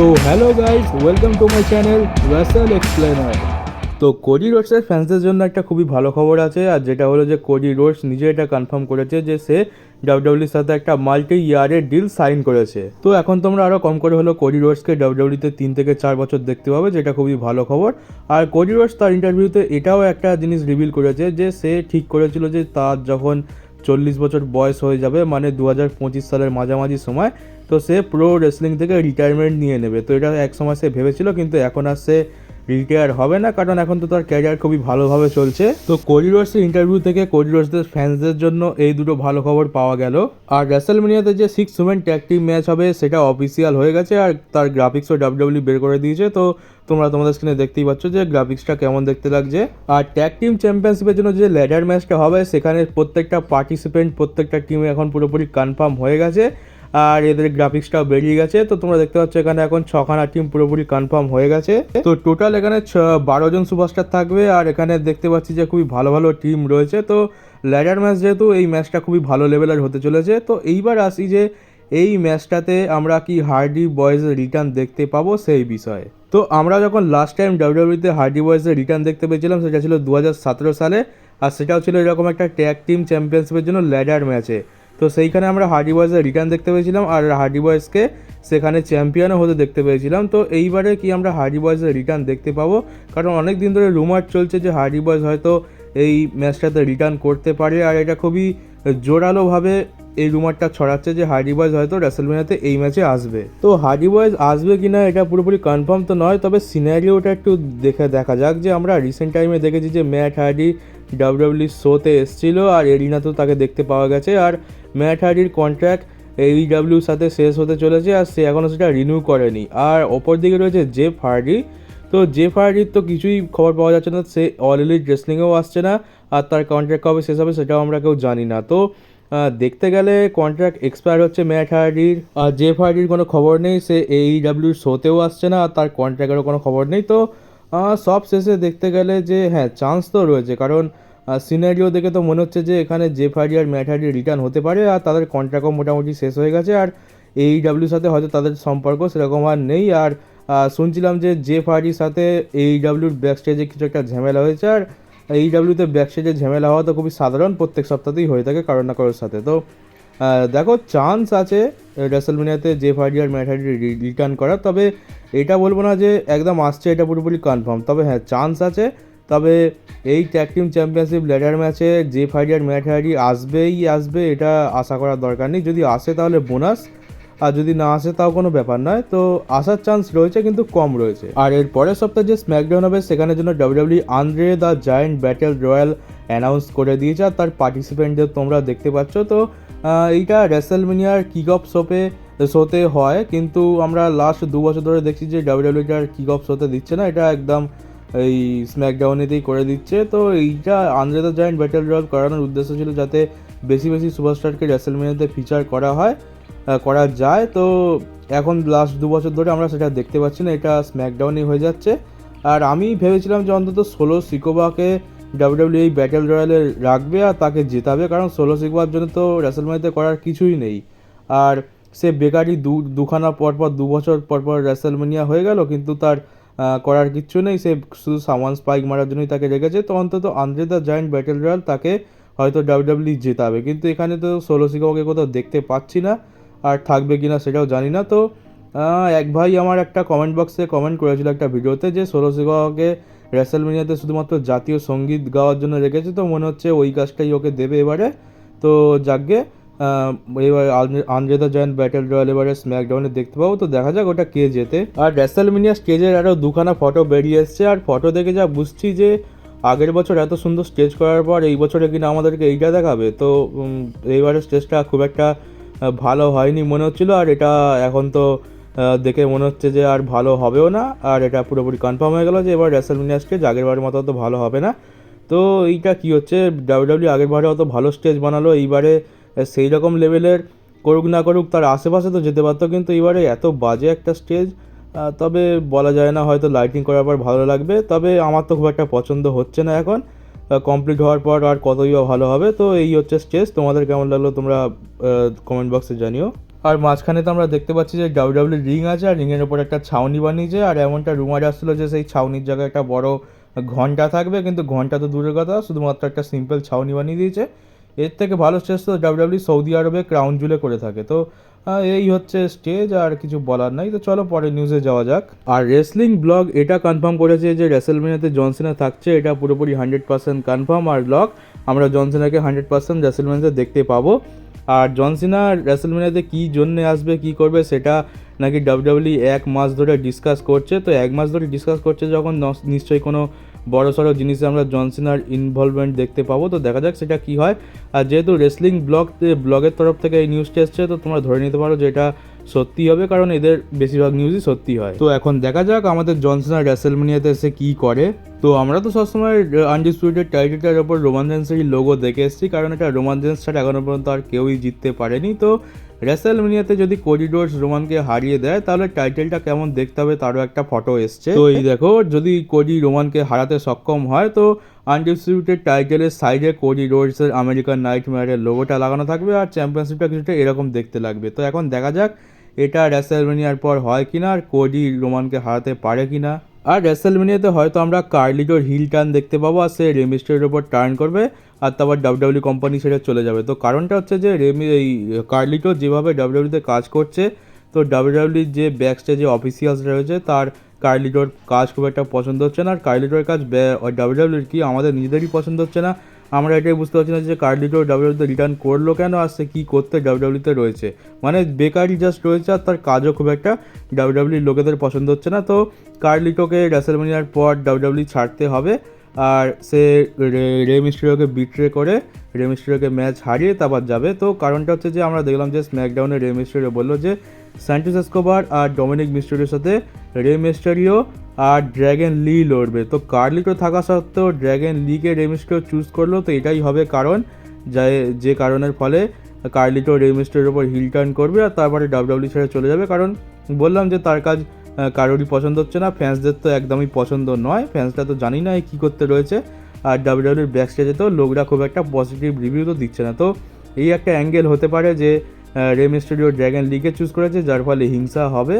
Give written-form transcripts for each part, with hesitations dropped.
তো hello guys, welcome to my channel Russell explainer. তো Cody রোডসের ফ্যান্সদের জন্য একটা খুবই ভালো খবর আছে, আর যেটা হলো যে কোডি রোডস নিজে এটা কনফার্ম করেছে যে সে ডাব্লিউডাব্লিউর সাথে একটা মাল্টি ইয়ারের ডিল সাইন করেছে। তো এখন তোমরা আরও কম করে হলো কোডি রোডসকে ডাব্লিউডাব্লিউতে 3 থেকে 4 বছর দেখতে পাবে, যেটা খুবই ভালো খবর। আর কোডি রোডস তার ইন্টারভিউতে এটাও একটা জিনিস রিভিল করেছে যে সে ঠিক করেছিল যে তার যখন 40 বছর বয়স হয়ে যাবে, মানে 2025 সালের মাঝামাঝি সময়, তো সে প্রো রেসলিং থেকে রিটায়ারমেন্ট নিয়ে নেবে। তো এটা এক সময় সে ভেবেছিল, কিন্তু এখন আর সে রিটায়ার হবে না, কারণ এখন তো তার ক্যারিয়ার খুবই ভালোভাবে চলছে। তো কোডি রোডসের ইন্টারভিউ থেকে কোডি রোডসদের ফ্যান্সদের জন্য এই দুটো ভালো খবর পাওয়া গেল। আর রেসলমেনিয়াতে যে 6 উইমেন ট্যাগ টিম ম্যাচ হবে সেটা অফিসিয়াল হয়ে গেছে, আর তার গ্রাফিক্সও ডাব্লিউডাব্লিউ বের করে দিয়েছে। তো তোমরা তোমাদের স্ক্রিনে দেখতেই পাচ্ছ যে গ্রাফিক্সটা কেমন দেখতে লাগছে। আর ট্যাগ টিম চ্যাম্পিয়নশিপের জন্য যে ল্যাডার ম্যাচটা হবে সেখানে প্রত্যেকটা পার্টিসিপেন্ট প্রত্যেকটা টিমে এখন পুরোপুরি কনফার্ম হয়ে গেছে, আর এদের গ্রাফিক্সটাও বেরিয়ে গেছে। তো তোমরা দেখতে পাচ্ছ এখানে এখন 6খানা টিম পুরোপুরি কনফার্ম হয়ে গেছে। তো টোটাল এখানে 12 জন সুপারস্টার থাকবে, আর এখানে দেখতে পাচ্ছি যে খুবই ভালো ভালো টিম রয়েছে। তো ল্যাডার ম্যাচ যেহেতু এই ম্যাচটা খুবই ভালো লেভেলের হতে চলেছে, তো এইবার আসি যে এই ম্যাচটাতে আমরা কি হার্ডি বয়েজের রিটার্ন দেখতে পাবো সেই বিষয়ে। তো আমরা যখন লাস্ট টাইম ডাব্লিউডাব্লিউতে হার্ডি বয়েজের রিটার্ন দেখতে পেয়েছিলাম সেটা ছিল 2017 সালে, আর সেটাও ছিল এরকম একটা ট্যাগ টিম চ্যাম্পিয়নশিপের জন্য ল্যাডার ম্যাচে। তো সেইখানে আমরা হার্ডি বয়েজের রিটার্ন দেখতে পেয়েছিলাম, আর হার্ডি বয়েজকে সেখানে চ্যাম্পিয়নও হতে দেখতে পেয়েছিলাম। তো এইবারে কি আমরা হার্ডি বয়েজের রিটার্ন দেখতে পাবো? কারণ অনেক দিন ধরে রুমার চলছে যে হার্ডি বয়েজ হয়তো এই ম্যাচটাতে রিটার্ন করতে পারে, আর এটা খুবই জোরালোভাবে এই রুমারটা ছড়াচ্ছে যে হার্ডি বয়েজ হয়তো রেসলমেনিয়াতে এই ম্যাচে আসবে। তো হার্ডি বয়েজ আসবে কিনা এটা পুরোপুরি কনফার্ম তো নয়, তবে সিনারিওটা একটু দেখা যাক। যে আমরা রিসেন্ট টাইমে দেখেছি যে ম্যাট হার্ডি ডাব্লিউডাব্লিউ শোতে এসেছিলো, আর এরিনাতেও তাকে দেখতে পাওয়া গেছে। আর ম্যাট হার্ডির কন্ট্রাক্ট AEWর সাথে শেষ হতে চলেছে, আর সে এখনও সেটা রিনিউ করেনি। আর অপর দিকে রয়েছে জেফ হার্ডি। তো জেফ হার্ডির তো কিছুই খবর পাওয়া যাচ্ছে না, সে অল এলিট রেসলিংয়েও আসছে না, আর তার কন্ট্রাক্ট কবে শেষ হবে সেটাও আমরা কেউ জানি না। তো দেখতে গেলে কন্ট্রাক্ট এক্সপায়ার হচ্ছে ম্যাট হার্ডির, আর জেফ হার্ডির কোনো খবর নেই, সে AEWর শোতেও আসছে না, আর তার কন্ট্রাক্টেরও কোনো খবর নেই। তো সব শেষে দেখতে গেলে যে হ্যাঁ, চান্স তো রয়েছে, কারণ সিনারিও দেখে তো মনে হচ্ছে যে এখানে জেফ হার্ডি আর ম্যাট হার্ডি রিটার্ন হতে পারে, আর তাদের কন্ট্রাক্টও মোটামুটি শেষ হয়ে গেছে, আর AEWর সাথে হয়তো তাদের সম্পর্ক সেরকম আর নেই। আর শুনছিলাম যে জেফ হার্ডির সাথে AEWর ব্যাকস্টেজে কিছু একটা ঝামেলা হয়েছে, আর AEWতে ব্যাকস্টেজে ঝামেলা হওয়া তো খুবই সাধারণ, প্রত্যেক সপ্তাহতেই হয়ে থাকে কারোর না কারোর সাথে। তো দেখো, চান্স আছে রেসলমেনিয়াতে জেফ হার্ডি আর ম্যাট হার্ডি রিটার্ন করার, তবে এটা বলবো না যে একদম আসছে, এটা পুরোপুরি কনফার্ম। তবে হ্যাঁ, চান্স আছে। তবে এই ট্যাগ টিম চ্যাম্পিয়নশিপ ল্যাডার ম্যাচে জেফ হার্ডি আর ম্যাট হার্ডি আসবে, এটা আশা করার দরকার নেই। যদি আসে তাহলে বোনাস, আর যদি না আসে তাও কোনো ব্যাপার নয়। তো আসার চান্স রয়েছে, কিন্তু কম রয়েছে। আর এর পরের সপ্তাহে যে স্ম্যাকডাউন হবে সেখানের জন্য W W Andre the Giant battle royal announce করে দিয়েছে, আর তার পার্টিসিপেন্টদের তোমরা দেখতে পাচ্ছ। তো এইটা রেসলমেনিয়ার কিক অফ শোতে হয়, কিন্তু আমরা লাস্ট 2 বছর ধরে দেখছি যে ডাব্লিউডাব্লিউটার কিক অফ শোতে দিচ্ছে না, এটা একদম এই স্ম্যাকডাউনেতেই করে দিচ্ছে। তো এইটা Andre the Giant battle royal করানোর উদ্দেশ্য ছিল যাতে বেশি বেশি সুপারস্টারকে রেসলমেনিয়াতে ফিচার করা যায়। তো এখন লাস্ট 2 বছর ধরে আমরা সেটা দেখতে পাচ্ছি না, এটা স্ম্যাকডাউনই হয়ে যাচ্ছে। আর আমি ভেবেছিলাম যে অন্তত সোলো সিকোবাকে ডাব্লিউডাব্লিউ এই ব্যাটেল রয়্যালে রাখবে আর তাকে জেতাবে, কারণ সোলো সিকোবার জন্য তো রেসলমেনিয়াতে করার কিছুই নেই। আর সে বেকারই দুখানা পরপর 2 বছর পরপর রেসলমেনিয়া হয়ে গেল, কিন্তু তার করার কিচ্ছু নেই, সে শুধু সামান স্পাইক মারার জন্যই তাকে রেখেছে। তো অন্তত Andre the Giant battle royal তাকে হয়তো ডাব্লিউডাব্লিউ জেতাবে, কিন্তু এখানে তো সোলো সিকোবাকে কোথাও দেখতে পাচ্ছি না, আর থাকবে কিনা সেটাও জানি না। তো এক ভাই আমার একটা কমেন্ট বক্সে কমেন্ট করেছিল একটা ভিডিওতে যে সোলো সিকোবাকে রেসলমেনিয়াতে শুধুমাত্র জাতীয় সঙ্গীত গাওয়ার জন্য রেখেছে, তো মনে হচ্ছে ওই কাজটাই ওকে দেবে এবারে। তো যাকগে, এবার Andre the Giant battle royal এবারে স্ম্যাকডাউনে দেখতে পাবো। তো দেখা যাক ওটা কে জেতে। আর রেসলমেনিয়া স্টেজের আরও 2খানা ফটো বেরিয়ে এসছে, আর ফটো দেখে যা বুঝছি যে আগের বছর এত সুন্দর স্টেজ করার পর এই বছরে কিনা আমাদেরকে এইটা দেখাবে। তো এইবারের স্টেজটা খুব একটা ভালো হয়নি মনে হচ্ছিলো, আর এটা এখন তো দেখে মনে হচ্ছে যে আর ভালো হবেও না, আর এটা পুরোপুরি কনফার্ম হয়ে গেল যে এবার রেসলমেনিয়া স্টেজ আগের বারের মতো অত ভালো হবে না। তো এইটা কি হচ্ছে, ডাব্লিউডাব্লিউ আগের বারে অত ভালো স্টেজ বানালো, এইবারে সেই রকম লেভেলের করুক না করুক তার আশেপাশে তো যেতে পারতো, কিন্তু এইবারে এত বাজে একটা স্টেজ। তবে বলা যায় না, হয়তো লাইটিং করার পর ভালো লাগবে, তবে আমার তো খুব একটা পছন্দ হচ্ছে না এখন। কমপ্লিট হওয়ার পর আর কতই বা ভালো হবে। তো এই হচ্ছে স্টেজ, তোমাদের কেমন লাগলো তোমরা কমেন্ট বক্সে জানিও। আর মাঝখানে তো আমরা দেখতে পাচ্ছি যে ডাব্লিউডাব্লিউ রিং আছে, আর রিংয়ের ওপর একটা ছাউনি বানিয়েছে, আর এমনটা রুমার আসছিলো যে সেই ছাউনির জায়গায় একটা বড় ঘন্টা থাকবে, কিন্তু ঘন্টা তো দূরের কথা, শুধুমাত্র একটা সিম্পল ছাউনি বানিয়ে দিয়েছে। এর থেকে ভালো স্টেজ তো ডাব্লিউডাব্লিউ সৌদি আরবে ক্রাউন জুলে করে থাকে। তো এই হচ্ছে স্টেজ, আর কিছু বলার নাই। তো চলো পরের নিউজে যাওয়া যাক। আর রেসলিং ব্লগ এটা কনফার্ম করেছে যে রেসেলমেনিয়াতে জন সিনা থাকছে, এটা পুরোপুরি 100% কনফার্ম। আর ব্লগ আমরা জন সিনাকে 100% রেসেলমেনিয়াতে দেখতে পাবো। আর জন সিনা রেসেলমেনিয়াতে কী জন্যে আসবে, কী করবে, সেটা নাকি ডাব্লিউডাব্লিউ 1 মাস ধরে ডিসকাস করছে। তো 1 মাস ধরে ডিসকাস করছে যখন নিশ্চয়ই কোনো বড় সড়ো জিনিসে আমরা জন সিনার ইনভলভমেন্ট দেখতে পাবো। তো দেখা যাক সেটা কী হয়। আর যেহেতু রেসলিং ব্লগের তরফ থেকে এই নিউজটা এসছে, তো তোমরা ধরে নিতে পারো যে এটা সত্যি হবে, কারণ এদের বেশিরভাগ নিউজই সত্যি হয়। তো এখন দেখা যাক আমাদের জন সিনা রেসেলমেনিয়াতে এসে কী করে। তো আমরা তো সবসময় আনডিসপিউটেড টাইটেলটার ওপর রোমান রেন্সেরই লোগো দেখে এসেছি, কারণ এটা রোমান রেন্স ছাড়া এখনো পর্যন্ত আর কেউই জিততে পারেনি। তো রেসেলমেনিয়াতে যদি কোডি রোডস রোমানকে হারিয়ে দেয়, তাহলে টাইটেলটা কেমন দেখতে হবে তারও একটা ফটো এসছে। তো এই দেখো, যদি কোডি রোমানকে হারাতে সক্ষম হয়, তো আনডিসপিউটেড টাইটেলের সাইডে কোডি রোডসের আমেরিকান নাইটমেয়ারের লোগোটা লাগানো থাকবে, আর চ্যাম্পিয়নশিপটা কিছুটা এরকম দেখতে লাগবে। তো এখন দেখা যাক এটা রেসেলমেনিয়ার পর হয় কিনা, আর কোডি রোমানকে হারাতে পারে কিনা। আর রেসেলমেনিয়াতে হয়তো আমরা কার্লিটোর হিল টার্ন দেখতে পাবো, আর সে রেমিস্টারের ওপর টার্ন করবে, আর তারপর ডাব্লিউডাব্লিউ কোম্পানি ছেড়ে চলে যাবে। তো কারণটা হচ্ছে যে এই কার্লিটো যেভাবে ডাব্লিউডাব্লিউতে কাজ করছে, তো ডাব্লিউডাব্লিউর যে ব্যাক স্টেজে অফিসিয়ালস রয়েছে তার কার্লিটোর কাজ খুব একটা পছন্দ হচ্ছে না, আর কার্লিটোর কাজ ডাব্লিউডাব্লিউর কি আমাদের নিজেদেরই পছন্দ হচ্ছে না। আমরা এটাই বুঝতে পারছি না যে কার্লিটো ডাব্লিউডাব্লিউতে রিটার্ন করলো কেন, আর সে কী করতে ডাব্লিউডাব্লিউতে রয়েছে। মানে বেকারই জাস্ট রয়েছে, আর তার কাজও খুব একটা ডাব্লিউডাব্লিউর লোকেদের পছন্দ হচ্ছে না। তো কার্লিটোকে রেসেলমেনিয়ার পর ডাব্লিউডাব্লিউ ছাড়তে হবে, আর সে রে মিস্টেরিওকে বিট্রে করে রে মিস্টেরিওকে ম্যাচ হারিয়ে তারপর যাবে। তো কারণটা হচ্ছে যে আমরা দেখলাম যে স্ম্যাকডাউনে রে মিস্টেরিও বললো যে স্যান্টোস এসকোবার আর ডমিনিক মিস্টেরিওর সাথে রে মিস্টেরিও আর ড্র্যাগন লি লড়বে। তো কার্লিটো থাকা সত্ত্বেও ড্র্যাগন লিকে রে মিস্টেরিও চুজ করলো। তো এটাই হবে কারণ, যে কারণের ফলে কার্লিটো রে মিস্টেরিওর ওপর হিল টার্ন করবে, আর তারপরে ডাব্লিউডাব্লিউ ছেড়ে চলে যাবে। কারণ বললাম যে তার কাজ কারোরই পছন্দ হচ্ছে না, ফ্যান্সদের তো একদমই পছন্দ নয়, ফ্যান্সরা তো জানি না কী করতে রয়েছে। আর ডাব্লিউডাব্লিউর ব্যাক স্টেজে তো লোকরা খুব একটা পজিটিভ রিভিউ তো দিচ্ছে না। তো এই একটা অ্যাঙ্গেল হতে পারে যে রে মিস্টেরিও ড্র্যাগন লিগে চুজ করেছে, যার ফলে হিংসা হবে,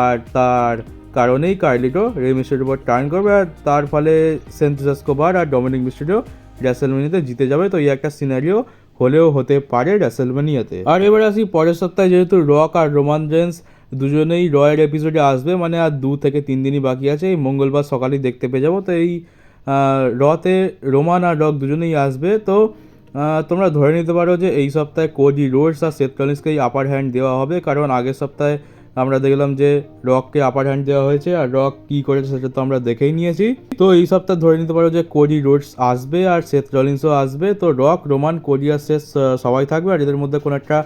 আর তার কারণেই কার্লিটো রে মিস্টেরিওর উপর টার্ন করবে, আর তার ফলে স্যান্টোস এসকোবার আর ডমিনিক মিস্টেরিও রেসেলমেনিয়াতে জিতে যাবে। তো এই একটা সিনারিও হলেও হতে পারে রেসেলমেনিয়াতে। আর এবার আসি পরের সপ্তাহে, যেহেতু রক আর রোমান রেন্স দুজনেই রয়ের এপিসোডে আসবে, মানে আর 2 থেকে 3 দিনই বাকি আছে, এই মঙ্গলবার সকালেই দেখতে পেয়ে যাবো। তো এই রতে রোমান আর রক দুজনেই আসবে। তো তোমরা ধরে নিতে পারো যে এই সপ্তাহে কোডি রোডস আর সেথ রলিন্সকেই আপার হ্যান্ড দেওয়া হবে, কারণ আগের সপ্তাহে আমরা দেখলাম যে রককে আপার হ্যান্ড দেওয়া হয়েছে, আর রক কী করেছে সেটা তো আমরা দেখেই নিয়েছি। তো এই সপ্তাহে ধরে নিতে পারো যে কোডি রোডস আসবে আর সেথ রলিন্সও আসবে। তো রক, রোমান, কোডি আর সেথ সবাই থাকবে, আর এদের মধ্যে কোনো একটা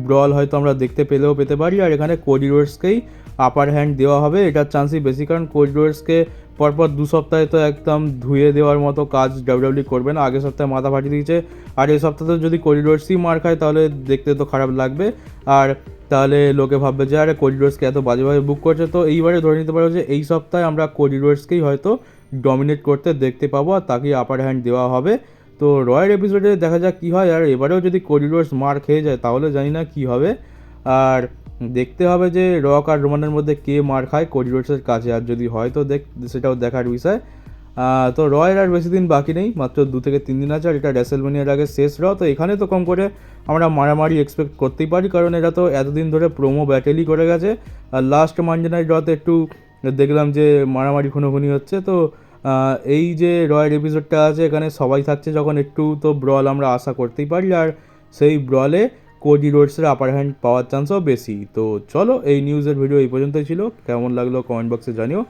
ব্রল হয়তো আমরা দেখতে পেতে পারি। আর এখানে কোডি রোডসকেই আপার হ্যান্ড দেওয়া হবে, এটার চান্সই বেশি, কারণ কোডি রোডসকে পরপর 2 সপ্তাহে তো একদম ধুয়ে দেওয়ার মতো কাজ ডাব্লিউডাব্লিউ করবে না। আগের সপ্তাহে মাথা ফাটিয়ে দিয়েছে, আর এই সপ্তাহে যদি কোডি রোডসই মার খায় তাহলে দেখতে তো খারাপ লাগবে, আর তাহলে লোকে ভাববে যে আরে কোডি রোডসকে এত বাজেভাবে বুক করছে। তো এইবারে ধরে নিতে পারো যে এই সপ্তাহে আমরা কোডি রোডসকেই হয়তো ডমিনেট করতে দেখতে পাবো, আর তাকেই আপার হ্যান্ড দেওয়া হবে। তো রয়ের এপিসোডে দেখা যাক কী হয়। আর এবারেও যদি কোডি রোডস মার খেয়ে যায় তাহলে জানি না কী হবে, আর দেখতে হবে যে রক আর রোমানের মধ্যে কে মার খায় কোডি রোডসের কাছে। আর যদি হয় তো সেটাও দেখার বিষয়। তো রয়ের আর বেশি দিন বাকি নেই, মাত্র 2 থেকে 3 দিন আছে, আর এটা রেসেলমেনিয়ার আগে শেষ র। তো এখানে তো কম করে আমরা মারামারি এক্সপেক্ট করতেই পারি, কারণ এরা তো এতদিন ধরে প্রোমো ব্যাটেলই করে গেছে। আর লাস্ট মানডে নাইট রতে একটু দেখলাম যে মারামারি খুনোখুনি হচ্ছে। তো এই যে রয়ের এপিসোডটা আছে, এখানে সবাই থাকছে যখন, একটু তো ব্রল আমরা আশা করতেই পারি, আর সেই ব্রলে কোডি রোডসের আপার হ্যান্ড পাওয়ার চান্সও বেশি। তো চলো, এই নিউজের ভিডিও এই পর্যন্তই ছিল। কেমন লাগলো কমেন্ট বক্সে জানিও,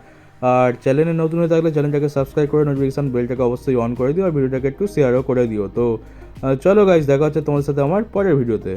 আর চ্যানেলে নতুন হয়ে থাকলে চ্যানেলটাকে সাবস্ক্রাইব করে নোটিফিকেশান বেলটাকে অবশ্যই অন করে দিও, আর ভিডিওটাকে একটু শেয়ারও করে দিও। তো চলো গাইস, দেখা হচ্ছে তোমাদের সাথে আমার পরের ভিডিওতে।